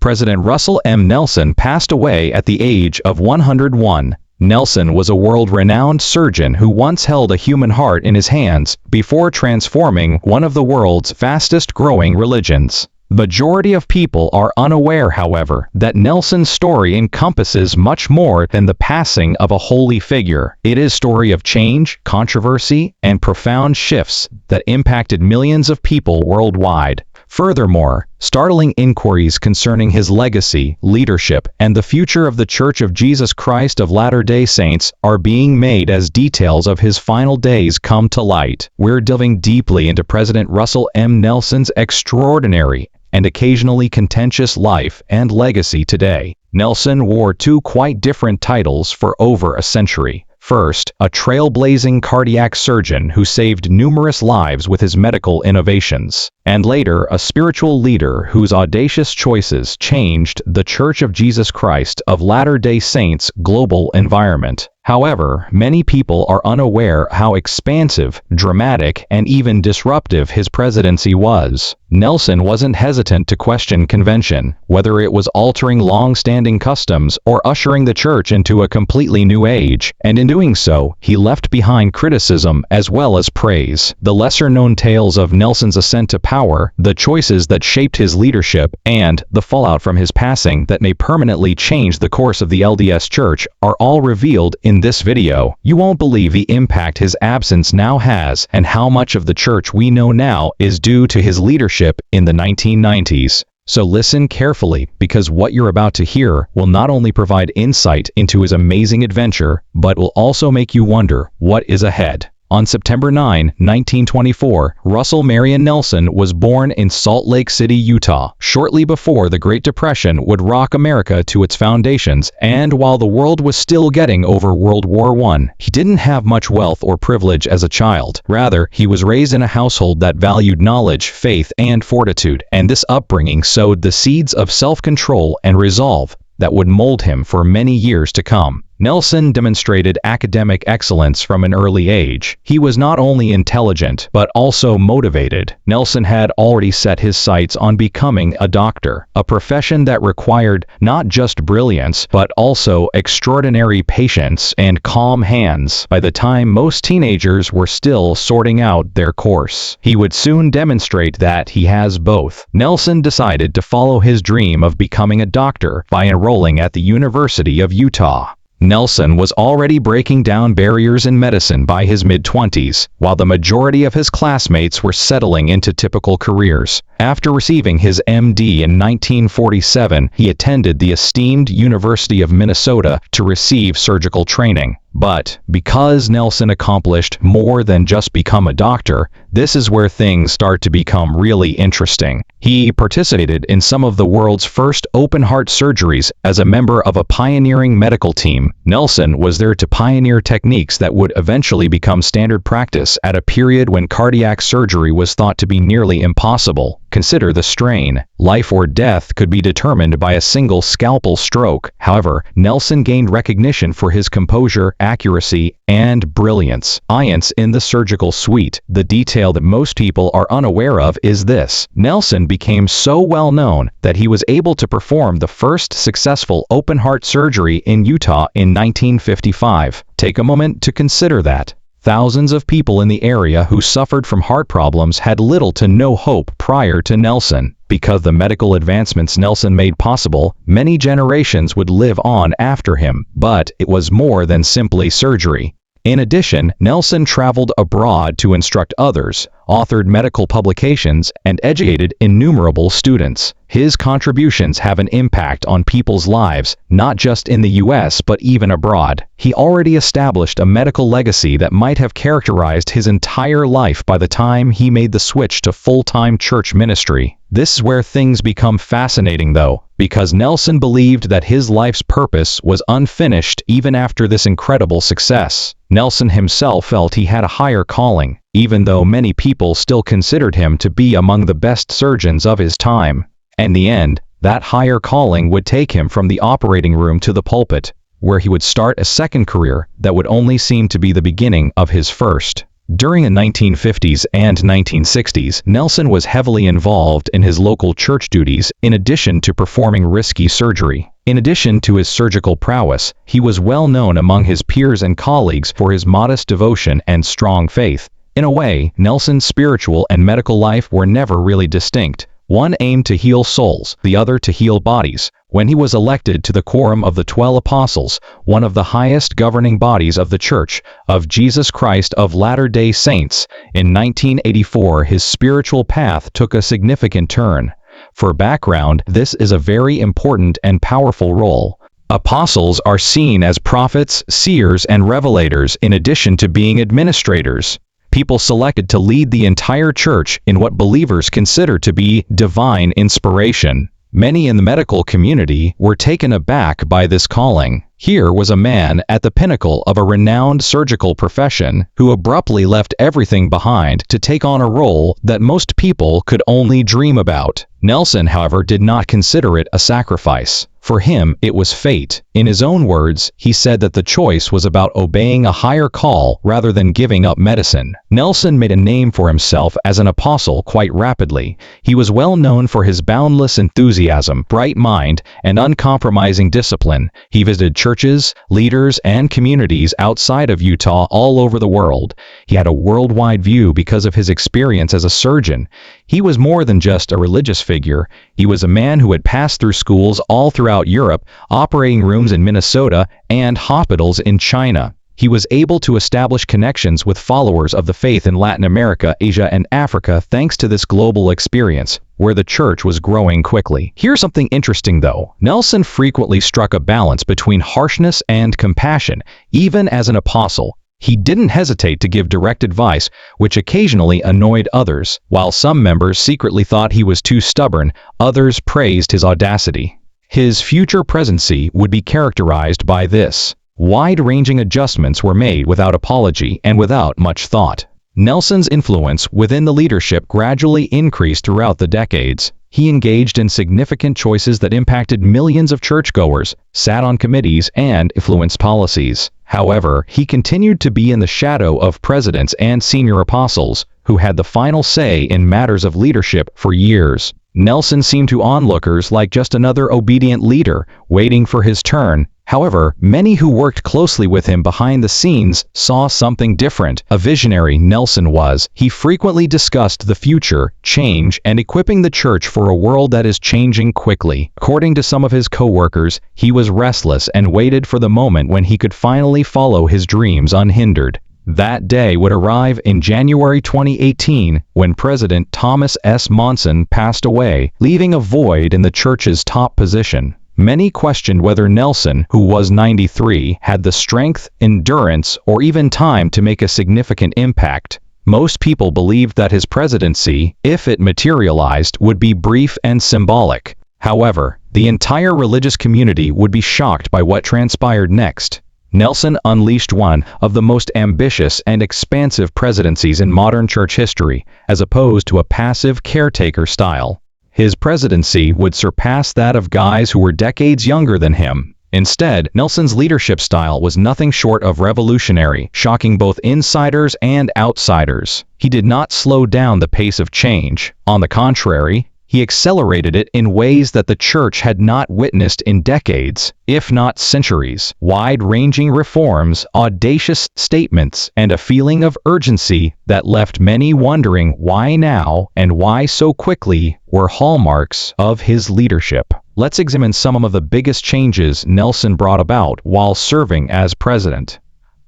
President Russell M. Nelson passed away at the age of 101. Nelson was a world-renowned surgeon who once held a human heart in his hands before transforming one of the world's fastest-growing religions. The majority of people are unaware, however, that Nelson's story encompasses much more than the passing of a holy figure. It is a story of change, controversy, and profound shifts that impacted millions of people worldwide. Furthermore, startling inquiries concerning his legacy, leadership, and the future of the Church of Jesus Christ of Latter-day Saints are being made as details of his final days come to light. We're delving deeply into President Russell M. Nelson's extraordinary and occasionally contentious life and legacy today. Nelson wore two quite different titles for over a century. First, a trailblazing cardiac surgeon who saved numerous lives with his medical innovations, and later a spiritual leader whose audacious choices changed the Church of Jesus Christ of Latter-day Saints' global environment. However, many people are unaware how expansive, dramatic, and even disruptive his presidency was. Nelson wasn't hesitant to question convention, whether it was altering long-standing customs or ushering the church into a completely new age, and in doing so, he left behind criticism as well as praise. The lesser-known tales of Nelson's ascent to power, the choices that shaped his leadership, and the fallout from his passing that may permanently change the course of the LDS Church are all revealed in this video. You won't believe the impact his absence now has and how much of the church we know now is due to his leadership in the 1990s. So listen carefully, because what you're about to hear will not only provide insight into his amazing adventure, but will also make you wonder what is ahead. On September 9, 1924, Russell Marion Nelson was born in Salt Lake City, Utah, shortly before the Great Depression would rock America to its foundations, and while the world was still getting over World War I. He didn't have much wealth or privilege as a child. Rather, he was raised in a household that valued knowledge, faith, and fortitude, and this upbringing sowed the seeds of self-control and resolve that would mold him for many years to come. Nelson demonstrated academic excellence from an early age. He was not only intelligent, but also motivated. Nelson had already set his sights on becoming a doctor, a profession that required not just brilliance, but also extraordinary patience and calm hands. By the time most teenagers were still sorting out their course, he would soon demonstrate that he has both. Nelson decided to follow his dream of becoming a doctor by enrolling at the University of Utah. Nelson was already breaking down barriers in medicine by his mid-20s, while the majority of his classmates were settling into typical careers. After receiving his MD in 1947, he attended the esteemed University of Minnesota to receive surgical training. But because Nelson accomplished more than just become a doctor, this is where things start to become really interesting. He participated in some of the world's first open-heart surgeries as a member of a pioneering medical team. Nelson was there to pioneer techniques that would eventually become standard practice at a period when cardiac surgery was thought to be nearly impossible. Consider the strain. Life or death could be determined by a single scalpel stroke. However, Nelson gained recognition for his composure, accuracy, and brilliance. Science in the surgical suite. The detail that most people are unaware of is this. Nelson became so well known that he was able to perform the first successful open-heart surgery in Utah in 1955. Take a moment to consider that. Thousands of people in the area who suffered from heart problems had little to no hope prior to Nelson. Because the medical advancements Nelson made possible, many generations would live on after him. But it was more than simply surgery. In addition, Nelson traveled abroad to instruct others, authored medical publications, and educated innumerable students. His contributions have an impact on people's lives, not just in the US but even abroad. He already established a medical legacy that might have characterized his entire life by the time he made the switch to full-time church ministry. This is where things become fascinating though, because Nelson believed that his life's purpose was unfinished even after this incredible success. Nelson himself felt he had a higher calling, even though many people still considered him to be among the best surgeons of his time. In the end, that higher calling would take him from the operating room to the pulpit, where he would start a second career that would only seem to be the beginning of his first. During the 1950s and 1960s, Nelson was heavily involved in his local church duties in addition to performing risky surgery. In addition to his surgical prowess, he was well known among his peers and colleagues for his modest devotion and strong faith. In a way, Nelson's spiritual and medical life were never really distinct. One aimed to heal souls, the other to heal bodies. When he was elected to the Quorum of the 12 Apostles, one of the highest governing bodies of the Church of Jesus Christ of Latter-day Saints, in 1984 his spiritual path took a significant turn. For background, this is a very important and powerful role. Apostles are seen as prophets, seers, and revelators in addition to being administrators. People selected to lead the entire church in what believers consider to be divine inspiration. Many in the medical community were taken aback by this calling. Here was a man at the pinnacle of a renowned surgical profession who abruptly left everything behind to take on a role that most people could only dream about. Nelson, however, did not consider it a sacrifice. For him, it was fate. In his own words, he said that the choice was about obeying a higher call rather than giving up medicine. Nelson made a name for himself as an apostle quite rapidly. He was well known for his boundless enthusiasm, bright mind, and uncompromising discipline. He visited churches, leaders, and communities outside of Utah all over the world. He had a worldwide view because of his experience as a surgeon. He was more than just a religious figure. He was a man who had passed through schools all throughout Europe, operating rooms in Minnesota, and hospitals in China. He was able to establish connections with followers of the faith in Latin America, Asia, and Africa thanks to this global experience, where the church was growing quickly. Here's something interesting though. Nelson frequently struck a balance between harshness and compassion, even as an apostle. He didn't hesitate to give direct advice, which occasionally annoyed others. While some members secretly thought he was too stubborn, others praised his audacity. His future presidency would be characterized by this. Wide-ranging adjustments were made without apology and without much thought. Nelson's influence within the leadership gradually increased throughout the decades. He engaged in significant choices that impacted millions of churchgoers, sat on committees, and influenced policies. However, he continued to be in the shadow of presidents and senior apostles, who had the final say in matters of leadership for years. Nelson seemed to onlookers like just another obedient leader, waiting for his turn. However, many who worked closely with him behind the scenes saw something different. A visionary Nelson was. He frequently discussed the future, change, and equipping the church for a world that is changing quickly. According to some of his co-workers, he was restless and waited for the moment when he could finally follow his dreams unhindered. That day would arrive in January 2018 when President Thomas S. Monson passed away, leaving a void in the church's top position. Many questioned whether Nelson, who was 93, had the strength, endurance, or even time to make a significant impact. Most people believed that his presidency, if it materialized, would be brief and symbolic. However, the entire religious community would be shocked by what transpired next. Nelson unleashed one of the most ambitious and expansive presidencies in modern church history, as opposed to a passive caretaker style. His presidency would surpass that of guys who were decades younger than him. Instead, Nelson's leadership style was nothing short of revolutionary, shocking both insiders and outsiders. He did not slow down the pace of change. On the contrary, he accelerated it in ways that the church had not witnessed in decades, if not centuries. Wide-ranging reforms, audacious statements, and a feeling of urgency that left many wondering why now and why so quickly were hallmarks of his leadership. Let's examine some of the biggest changes Nelson brought about while serving as president.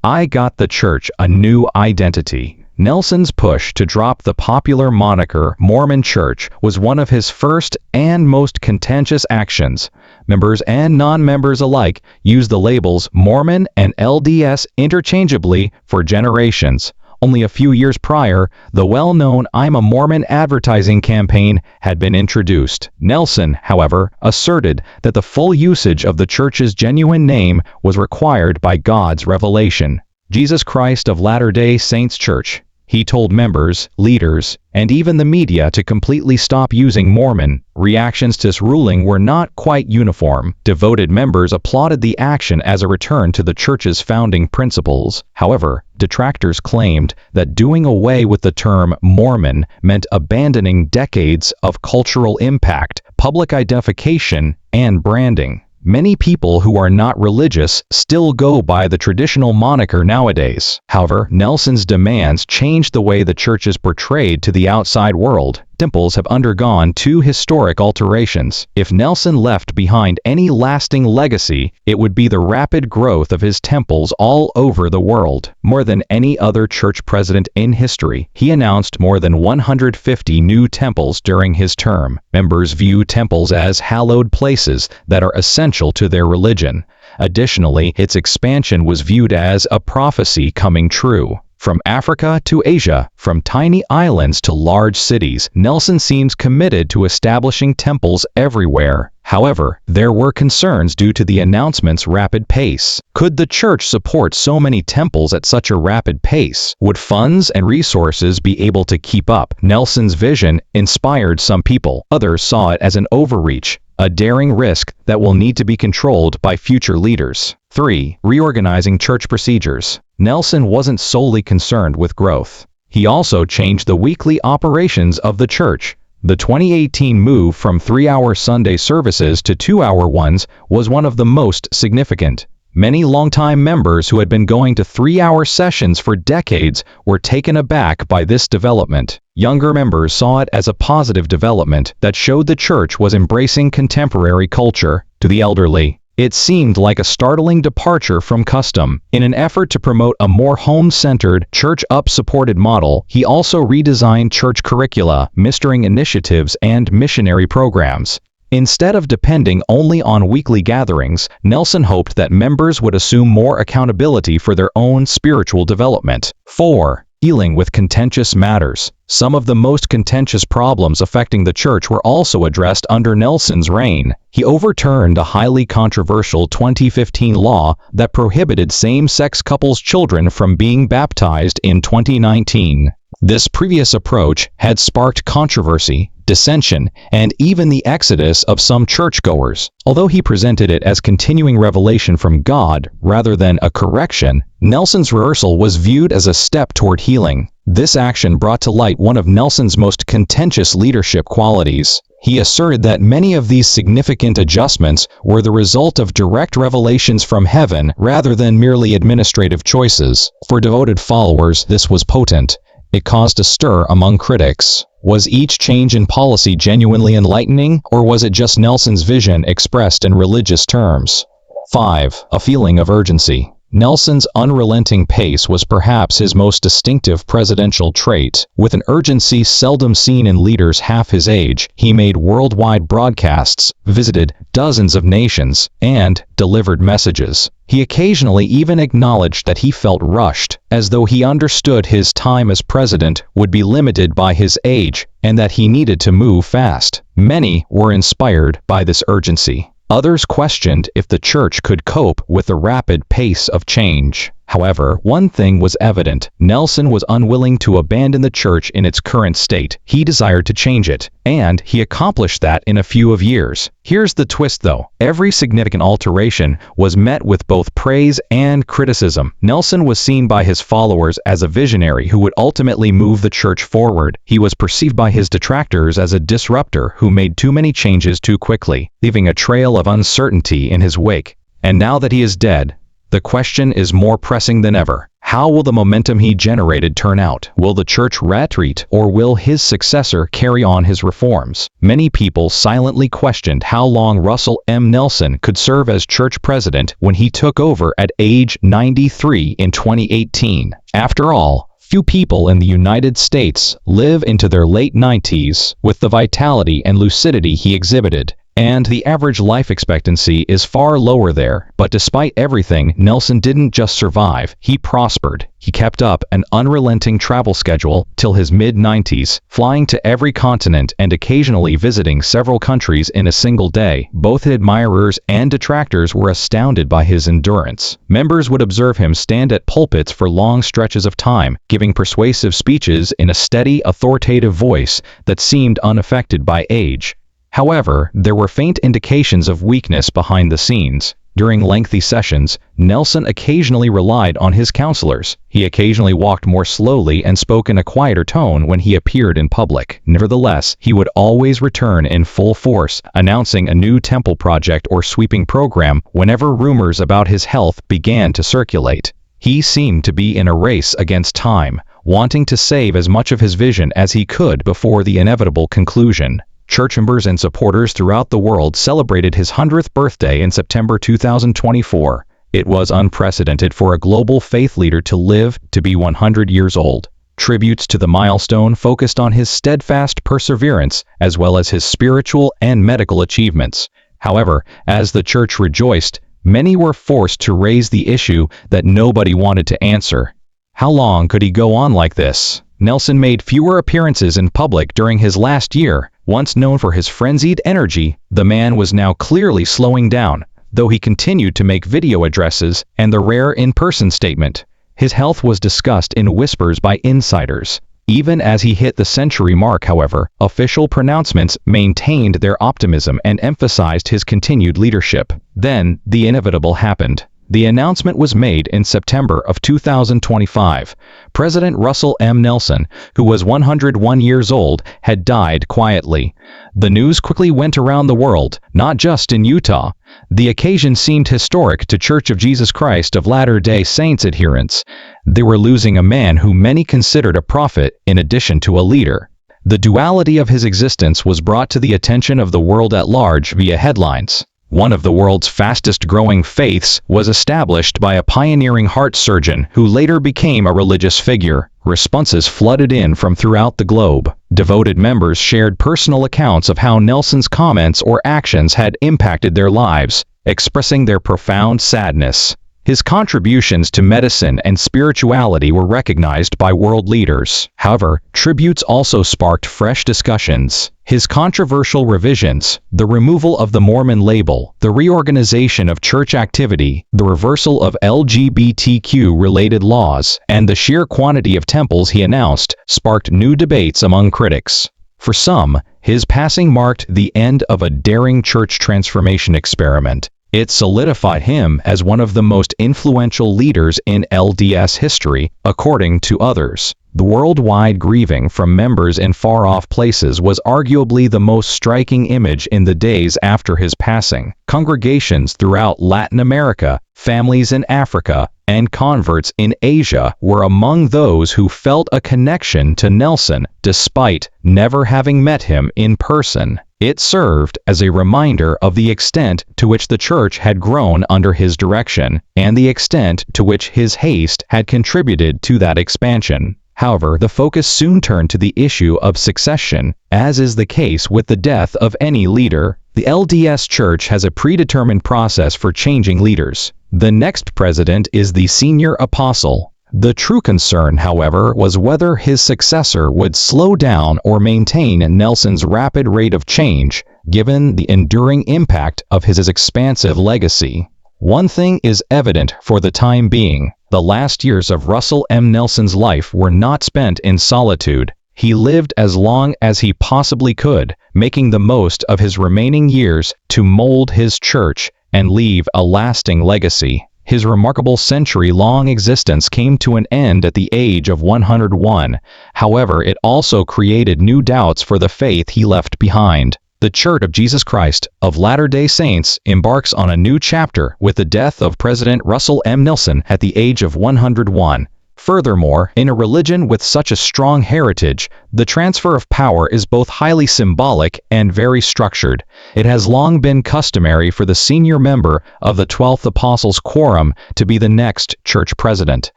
I got the church a new identity. Nelson's push to drop the popular moniker Mormon Church was one of his first and most contentious actions. Members and non-members alike used the labels Mormon and LDS interchangeably for generations. Only a few years prior, the well-known I'm a Mormon advertising campaign had been introduced. Nelson, however, asserted that the full usage of the church's genuine name was required by God's revelation. Jesus Christ of Latter-day Saints Church. He told members, leaders, and even the media to completely stop using Mormon. Reactions to this ruling were not quite uniform. Devoted members applauded the action as a return to the church's founding principles. However, detractors claimed that doing away with the term Mormon meant abandoning decades of cultural impact, public identification, and branding. Many people who are not religious still go by the traditional moniker nowadays. However, Nelson's demands changed the way the church is portrayed to the outside world. Temples have undergone two historic alterations. If Nelson left behind any lasting legacy, it would be the rapid growth of his temples all over the world. More than any other church president in history, he announced more than 150 new temples during his term. Members view temples as hallowed places that are essential to their religion. Additionally, its expansion was viewed as a prophecy coming true. From Africa to Asia, from tiny islands to large cities, Nelson seems committed to establishing temples everywhere. However, there were concerns due to the announcement's rapid pace. Could the church support so many temples at such a rapid pace? Would funds and resources be able to keep up? Nelson's vision inspired some people. Others saw it as an overreach, a daring risk that will need to be controlled by future leaders. 3. Reorganizing church procedures. Nelson wasn't solely concerned with growth. He also changed the weekly operations of the church. The 2018 move from 3-hour Sunday services to 2-hour ones was one of the most significant. Many longtime members who had been going to 3-hour sessions for decades were taken aback by this development. Younger members saw it as a positive development that showed the church was embracing contemporary culture. To the elderly, it seemed like a startling departure from custom. In an effort to promote a more home-centered, church-up-supported model, he also redesigned church curricula, ministering initiatives, and missionary programs. Instead of depending only on weekly gatherings, Nelson hoped that members would assume more accountability for their own spiritual development. 4. Dealing with contentious matters. Some of the most contentious problems affecting the church were also addressed under Nelson's reign. He overturned a highly controversial 2015 law that prohibited same-sex couples' children from being baptized in 2019. This previous approach had sparked controversy, dissension, and even the exodus of some churchgoers. Although he presented it as continuing revelation from God rather than a correction, Nelson's reversal was viewed as a step toward healing. This action brought to light one of Nelson's most contentious leadership qualities. He asserted that many of these significant adjustments were the result of direct revelations from heaven rather than merely administrative choices. For devoted followers, this was potent. It caused a stir among critics. Was each change in policy genuinely enlightening, or was it just Nelson's vision expressed in religious terms? 5. A feeling of urgency. Nelson's unrelenting pace was perhaps his most distinctive presidential trait. With an urgency seldom seen in leaders half his age, he made worldwide broadcasts, visited dozens of nations, and delivered messages. He occasionally even acknowledged that he felt rushed, as though he understood his time as president would be limited by his age, and that he needed to move fast. Many were inspired by this urgency. Others questioned if the church could cope with the rapid pace of change. However, one thing was evident. Nelson was unwilling to abandon the church in its current state. He desired to change it, and he accomplished that in a few years. Here's the twist though. Every significant alteration was met with both praise and criticism. Nelson was seen by his followers as a visionary who would ultimately move the church forward. He was perceived by his detractors as a disruptor who made too many changes too quickly, leaving a trail of uncertainty in his wake. And now that he is dead, the question is more pressing than ever. How will the momentum he generated turn out? Will the church retreat, or will his successor carry on his reforms? Many people silently questioned how long Russell M. Nelson could serve as church president when he took over at age 93 in 2018. After all, few people in the United States live into their late 90s with the vitality and lucidity he exhibited. and the average life expectancy is far lower there. But despite everything, Nelson didn't just survive, he prospered. He kept up an unrelenting travel schedule till his mid-90s, flying to every continent and occasionally visiting several countries in a single day. Both admirers and detractors were astounded by his endurance. Members would observe him stand at pulpits for long stretches of time, giving persuasive speeches in a steady, authoritative voice that seemed unaffected by age. However, there were faint indications of weakness behind the scenes. During lengthy sessions, Nelson occasionally relied on his counselors. He occasionally walked more slowly and spoke in a quieter tone when he appeared in public. Nevertheless, he would always return in full force, announcing a new temple project or sweeping program whenever rumors about his health began to circulate. He seemed to be in a race against time, wanting to save as much of his vision as he could before the inevitable conclusion. Church members and supporters throughout the world celebrated his 100th birthday in September 2024. It was unprecedented for a global faith leader to live to be 100 years old. Tributes to the milestone focused on his steadfast perseverance as well as his spiritual and medical achievements. However, as the church rejoiced, many were forced to raise the issue that nobody wanted to answer. How long could he go on like this? Nelson made fewer appearances in public during his last year. Once known for his frenzied energy, the man was now clearly slowing down, though he continued to make video addresses and the rare in-person statement. His health was discussed in whispers by insiders. Even as he hit the century mark, however, official pronouncements maintained their optimism and emphasized his continued leadership. Then, the inevitable happened. The announcement was made in September of 2025. President Russell M. Nelson, who was 101 years old, had died quietly. The news quickly went around the world, not just in Utah. The occasion seemed historic to Church of Jesus Christ of Latter-day Saints adherents. They were losing a man who many considered a prophet in addition to a leader. The duality of his existence was brought to the attention of the world at large via headlines. One of the world's fastest-growing faiths was established by a pioneering heart surgeon who later became a religious figure. Responses flooded in from throughout the globe. Devoted members shared personal accounts of how Nelson's comments or actions had impacted their lives, expressing their profound sadness. His contributions to medicine and spirituality were recognized by world leaders. However, tributes also sparked fresh discussions. His controversial revisions, the removal of the Mormon label, the reorganization of church activity, the reversal of LGBTQ-related laws, and the sheer quantity of temples he announced, sparked new debates among critics. For some, his passing marked the end of a daring church transformation experiment. It solidified him as one of the most influential leaders in LDS history, according to others. The worldwide grieving from members in far-off places was arguably the most striking image in the days after his passing. Congregations throughout Latin America, families in Africa, and converts in Asia were among those who felt a connection to Nelson despite never having met him in person. It served as a reminder of the extent to which the church had grown under his direction, and the extent to which his haste had contributed to that expansion. However, the focus soon turned to the issue of succession, as is the case with the death of any leader. The LDS Church has a predetermined process for changing leaders. The next president is the senior apostle. The true concern, however, was whether his successor would slow down or maintain Nelson's rapid rate of change, given the enduring impact of his expansive legacy. One thing is evident for the time being: the last years of Russell M. Nelson's life were not spent in solitude. He lived as long as he possibly could, making the most of his remaining years to mold his church and leave a lasting legacy. His remarkable century-long existence came to an end at the age of 101. However, it also created new doubts for the faith he left behind. The Church of Jesus Christ of Latter-day Saints embarks on a new chapter with the death of President Russell M. Nelson at the age of 101. Furthermore, in a religion with such a strong heritage, the transfer of power is both highly symbolic and very structured. It has long been customary for the senior member of the 12th Apostles' Quorum to be the next church president.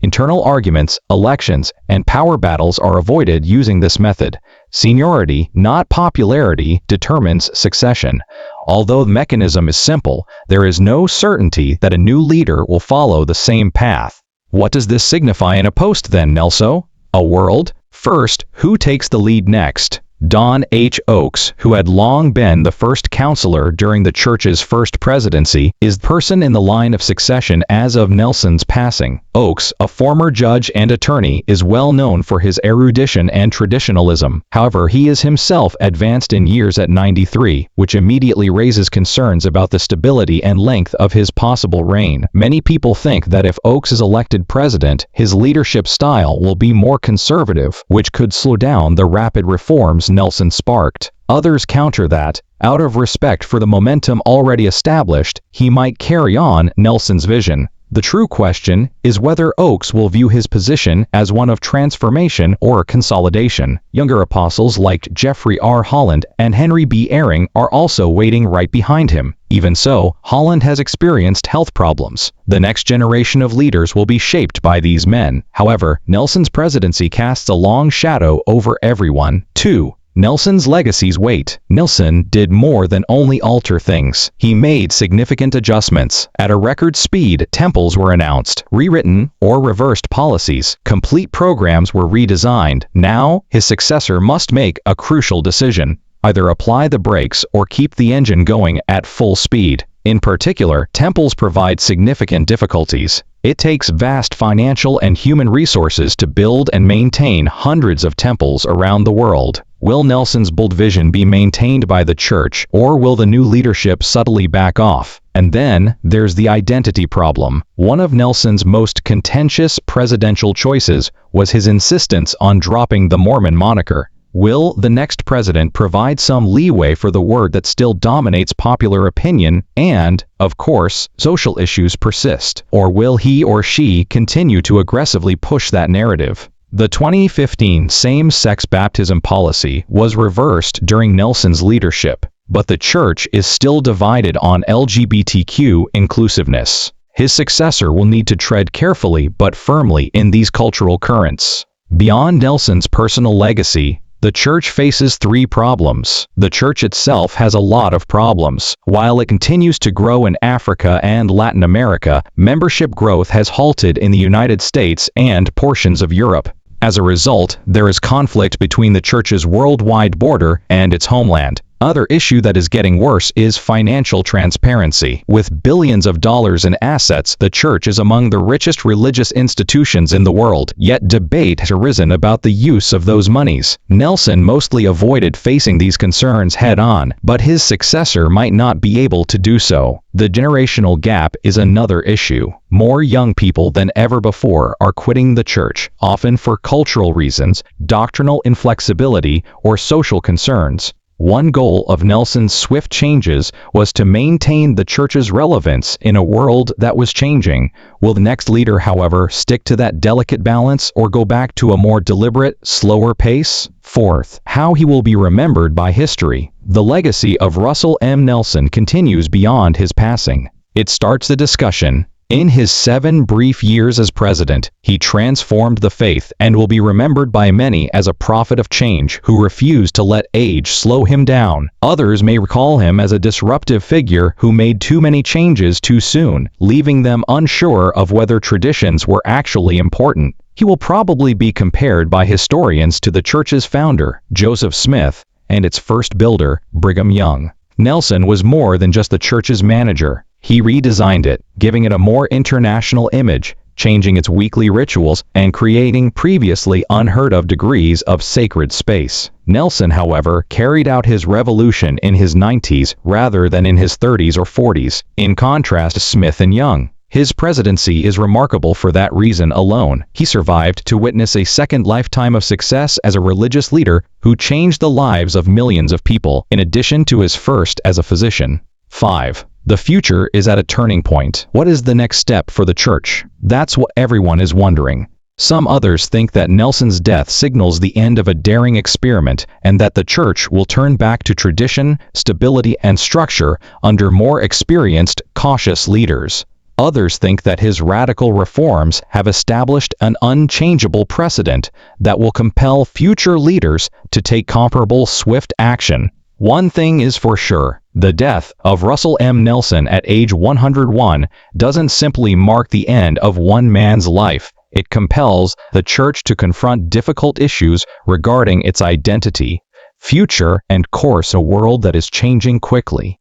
Internal arguments, elections, and power battles are avoided using this method. Seniority, not popularity, determines succession. Although the mechanism is simple, there is no certainty that a new leader will follow the same path. What does this signify in a post then, Nelson? A world? First, who takes the lead next? Don H. Oakes, who had long been the first counselor during the church's first presidency, is the person in the line of succession as of Nelson's passing. Oakes, a former judge and attorney, is well known for his erudition and traditionalism. However, he is himself advanced in years at 93, which immediately raises concerns about the stability and length of his possible reign. Many people think that if Oakes is elected president, his leadership style will be more conservative, which could slow down the rapid reforms Nelson sparked. Others counter that, out of respect for the momentum already established, he might carry on Nelson's vision. The true question is whether Oakes will view his position as one of transformation or consolidation. Younger apostles like Jeffrey R. Holland and Henry B. Eyring are also waiting right behind him. Even so, Holland has experienced health problems. The next generation of leaders will be shaped by these men. However, Nelson's presidency casts a long shadow over everyone. 2. Nelson's legacy's weight. Nelson did more than only alter things. He made significant adjustments. At a record speed, temples were announced, rewritten, or reversed policies. Complete programs were redesigned. Now, his successor must make a crucial decision. Either apply the brakes or keep the engine going at full speed. In particular, temples provide significant difficulties. It takes vast financial and human resources to build and maintain hundreds of temples around the world. Will Nelson's bold vision be maintained by the church, or will the new leadership subtly back off? And then, there's the identity problem. One of Nelson's most contentious presidential choices was his insistence on dropping the Mormon moniker. Will the next president provide some leeway for the word that still dominates popular opinion and, of course, social issues persist? Or will he or she continue to aggressively push that narrative? The 2015 same-sex baptism policy was reversed during Nelson's leadership, but the church is still divided on LGBTQ inclusiveness. His successor will need to tread carefully but firmly in these cultural currents. Beyond Nelson's personal legacy, the church faces 3 problems. The church itself has a lot of problems. While it continues to grow in Africa and Latin America, membership growth has halted in the United States and portions of Europe. As a result, there is conflict between the church's worldwide border and its homeland. Another issue that is getting worse is financial transparency. With billions of dollars in assets, the church is among the richest religious institutions in the world, yet debate has arisen about the use of those monies. Nelson mostly avoided facing these concerns head-on, but his successor might not be able to do so. The generational gap is another issue. More young people than ever before are quitting the church, often for cultural reasons, doctrinal inflexibility, or social concerns. One goal of Nelson's swift changes was to maintain the church's relevance in a world that was changing. Will the next leader, however, stick to that delicate balance or go back to a more deliberate, slower pace? 4th, how he will be remembered by history. The legacy of Russell M. Nelson continues beyond his passing. It starts the discussion. In his 7 brief years as president, he transformed the faith and will be remembered by many as a prophet of change who refused to let age slow him down. Others may recall him as a disruptive figure who made too many changes too soon, leaving them unsure of whether traditions were actually important. He will probably be compared by historians to the church's founder, Joseph Smith, and its first builder, Brigham Young. Nelson was more than just the church's manager. He redesigned it, giving it a more international image, changing its weekly rituals, and creating previously unheard-of degrees of sacred space. Nelson, however, carried out his revolution in his 90s rather than in his 30s or 40s, in contrast to Smith and Young. His presidency is remarkable for that reason alone. He survived to witness a second lifetime of success as a religious leader who changed the lives of millions of people, in addition to his first as a physician. 5. The future is at a turning point. What is the next step for the church? That's what everyone is wondering. Some others think that Nelson's death signals the end of a daring experiment and that the church will turn back to tradition, stability, and structure under more experienced, cautious leaders. Others think that his radical reforms have established an unchangeable precedent that will compel future leaders to take comparable swift action. One thing is for sure. The death of Russell M. Nelson at age 101 doesn't simply mark the end of one man's life. It compels the church to confront difficult issues regarding its identity, future, and course, a world that is changing quickly.